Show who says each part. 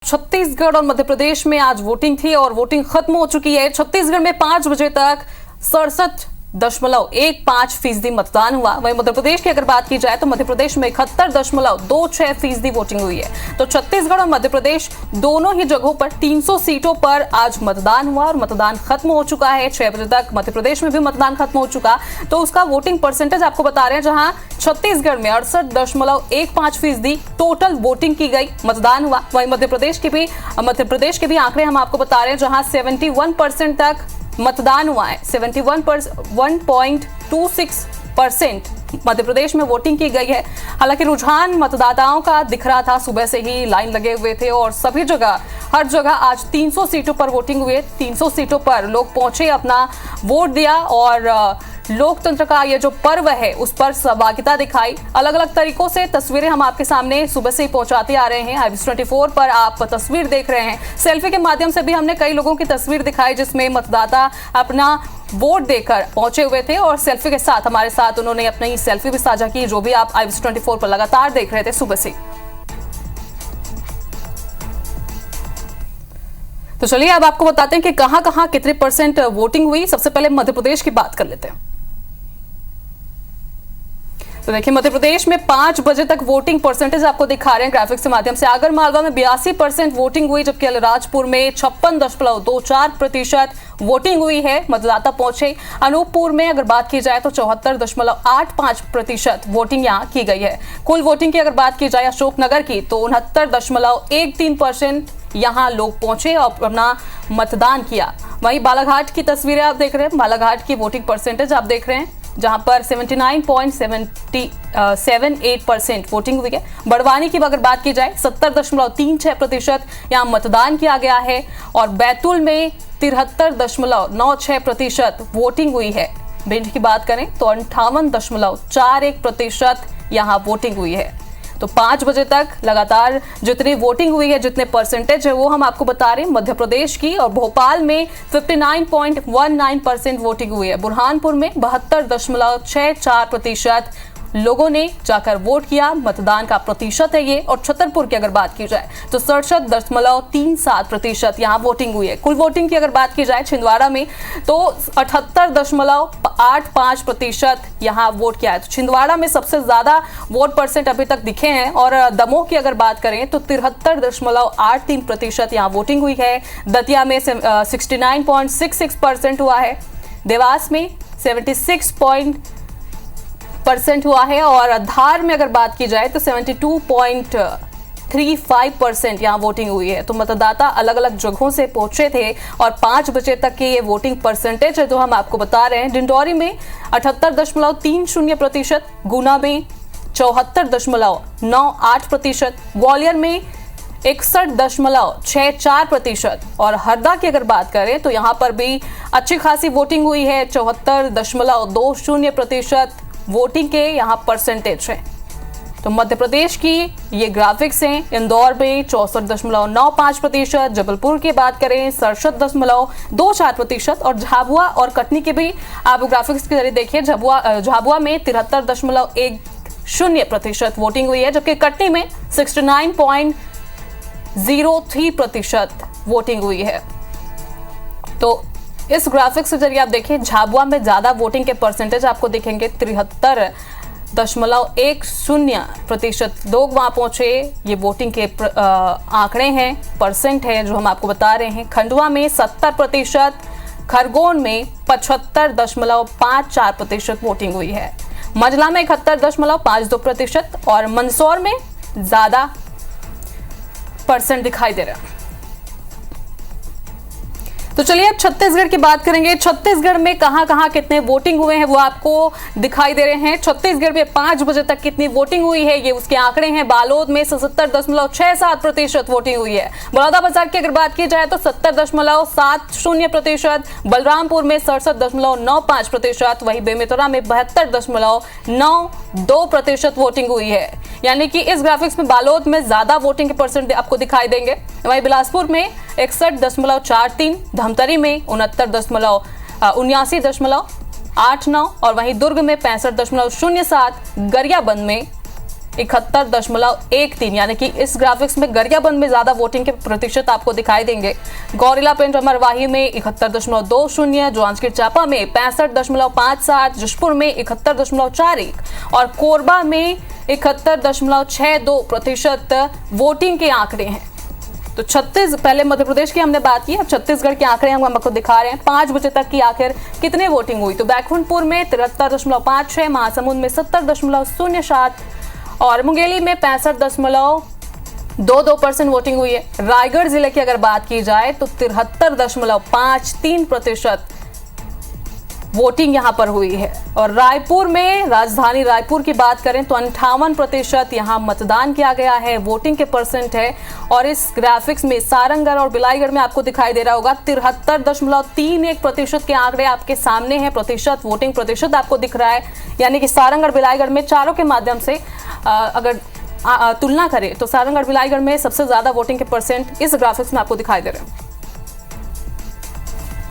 Speaker 1: छत्तीसगढ़ और मध्य प्रदेश में आज वोटिंग थी और वोटिंग खत्म हो चुकी है। छत्तीसगढ़ में 5 बजे तक 67.15% मतदान हुआ। वहीं मध्य प्रदेश की अगर बात की जाए तो मध्य प्रदेश में 71.26% वोटिंग हुई है। तो छत्तीसगढ़ और मध्य प्रदेश दोनों ही जगहों पर 300 सीटों पर आज मतदान हुआ और मतदान खत्म हो चुका है। 6 बजे तक मध्य प्रदेश में भी मतदान खत्म हो चुका, तो उसका वोटिंग परसेंटेज आपको बता रहे हैं। जहां छत्तीसगढ़ में 68.15% टोटल वोटिंग की गई, मतदान हुआ। वहीं मध्य प्रदेश के भी आंकड़े हम आपको बता रहे हैं, जहां 71% तक मतदान हुआ है। 1.26% मध्य प्रदेश में वोटिंग की गई है। हालांकि रुझान मतदाताओं का दिख रहा था, सुबह से ही लाइन लगे हुए थे और सभी जगह हर जगह आज 300 सीटों पर वोटिंग हुई है। 300 सीटों पर लोग पहुंचे, अपना वोट दिया और लोकतंत्र का ये जो पर्व है उस पर सहभागिता दिखाई। अलग अलग तरीकों से तस्वीरें हम आपके सामने सुबह से ही पहुंचाते आ रहे हैं। IBS24 पर आप तस्वीर देख रहे हैं। सेल्फी के माध्यम से भी हमने कई लोगों की तस्वीर दिखाई, जिसमें मतदाता अपना वोट देकर पहुंचे हुए थे और सेल्फी के साथ हमारे साथ उन्होंने अपनी सेल्फी भी साझा की, जो भी आप IBS24 पर लगातार देख रहे थे सुबह से। तो चलिए अब आपको बताते हैं कि कहां कितने परसेंट वोटिंग हुई। सबसे पहले मध्य प्रदेश की बात कर लेते हैं। तो देखिए, मध्य प्रदेश में 5 बजे तक वोटिंग परसेंटेज आपको दिखा रहे हैं ग्राफिक्स के माध्यम से। आगर मालवा में 82% वोटिंग हुई, जबकि अलीराजपुर में 56.24% वोटिंग हुई है, मतदाता पहुंचे। अनूपपुर में अगर बात की जाए तो 74.85% वोटिंग यहां की गई है। कुल वोटिंग की अगर बात की जाए अशोकनगर की तो 69.13% यहां लोग पहुंचे और अपना मतदान किया। वहीं बालाघाट की तस्वीरें आप देख रहे हैं। बालाघाट की वोटिंग परसेंटेज आप देख रहे हैं, जहां पर 79.78% वोटिंग हुई है। बड़वानी की अगर बात की जाए 70.36% यहां मतदान किया गया है और बैतूल में 73.96% वोटिंग हुई है। भिंड की बात करें तो 58.41% यहां वोटिंग हुई है। तो 5 बजे तक लगातार जितनी वोटिंग हुई है, जितने परसेंटेज है, वो हम आपको बता रहे हैं मध्य प्रदेश की। और भोपाल में 59.19% वोटिंग हुई है। बुरहानपुर में 72.64% लोगों ने जाकर वोट किया, मतदान का प्रतिशत है ये। और छतरपुर की अगर बात की जाए तो 67.37% यहाँ वोटिंग हुई है। कुल वोटिंग की अगर बात की जाए छिंदवाड़ा में तो 78.85% यहाँ वोट किया है। तो छिंदवाड़ा में सबसे ज्यादा वोट परसेंट अभी तक दिखे हैं। और दमोह की अगर बात करें तो 73.83% यहाँ वोटिंग हुई है। दतिया में 69.66% हुआ है। देवास में 76% हुआ है। और धार में अगर बात की जाए तो 72.35% यहाँ वोटिंग हुई है। तो मतदाता अलग अलग जगहों से पहुंचे थे और 5 बजे तक की ये वोटिंग परसेंटेज है जो हम आपको बता रहे हैं। डिंडौरी में 78.30%, गुना में 74.98%, ग्वालियर में 61.64% और हरदा की अगर बात करें तो यहाँ पर भी अच्छी खासी वोटिंग हुई है। 74.20% वोटिंग के यहाँ परसेंटेज है। तो मध्य प्रदेश की ये ग्राफिक्स हैं। इंदौर में 64.95%, जबलपुर की बात करें 67.24% और झाबुआ और कटनी के भी आप ग्राफिक्स के जरिए देखिए। झाबुआ में 73.10% वोटिंग हुई है, जबकि कटनी में 69.03% वोटिंग हुई है। तो इस ग्राफिक्स के जरिए आप देखिए, झाबुआ में ज्यादा वोटिंग के परसेंटेज आपको दिखेंगे। 73.10% लोग वहां पहुंचे। ये वोटिंग के आंकड़े हैं, परसेंट है जो हम आपको बता रहे हैं। खंडवा में 70%, खरगोन में 75.54% वोटिंग हुई है। मंडला में 71.52% और मंदसौर में ज्यादा परसेंट दिखाई दे रहा है। तो चलिए अब छत्तीसगढ़ की बात करेंगे। छत्तीसगढ़ में कहां कितने वोटिंग हुए हैं वो आपको दिखाई दे रहे हैं। छत्तीसगढ़ में 5 बजे तक कितनी वोटिंग हुई है ये उसके आंकड़े हैं। बालोद में 77.67% वोटिंग हुई है। बलौदाबाजार की अगर बात की जाए तो 70.70%, बलरामपुर में 67.95%, वहीं बेमेतरा में 72.92% वोटिंग हुई है। यानी कि इस ग्राफिक्स में बालोद में ज्यादा वोटिंग के परसेंट आपको दिखाई देंगे। वहीं बिलासपुर में 61.43, धमतरी में 69.79 और वहीं दुर्ग में 65.07, गरियाबंद में 71.13, यानी कि इस ग्राफिक्स में गरियाबंद में ज्यादा वोटिंग के प्रतिशत आपको दिखाई देंगे। गौरेला पेंट अमरवाही में 71.20, जांजगीर चांपा में 65.57, जशपुर में 71.41 और कोरबा में 71.62% वोटिंग के आंकड़े हैं। तो पहले मध्य प्रदेश की हमने बात की, अब छत्तीसगढ़ के आंकड़े हम आपको दिखा रहे हैं। 5 बजे तक की आखिर कितने वोटिंग हुई, तो बैकुंठपुर में 73.56, महासमुंद में 70.07 और मुंगेली में 65.22% वोटिंग हुई है। रायगढ़ जिले की अगर बात की जाए तो 73.53% वोटिंग यहां पर हुई है। और रायपुर में, राजधानी रायपुर की बात करें तो 58% यहां मतदान किया गया है, वोटिंग के परसेंट है। और इस ग्राफिक्स में सारंगगढ़ और बिलाईगढ़ में आपको दिखाई दे रहा होगा 73.31% के आंकड़े आपके सामने हैं। प्रतिशत, वोटिंग प्रतिशत आपको दिख रहा है, यानी कि सारंगगढ़ बिलाईगढ़ में चारों के माध्यम से अगर तुलना करें तो सारंगगढ़ बिलाईगढ़ में सबसे ज्यादा वोटिंग के परसेंट इस ग्राफिक्स में आपको दिखाई दे रहे हैं।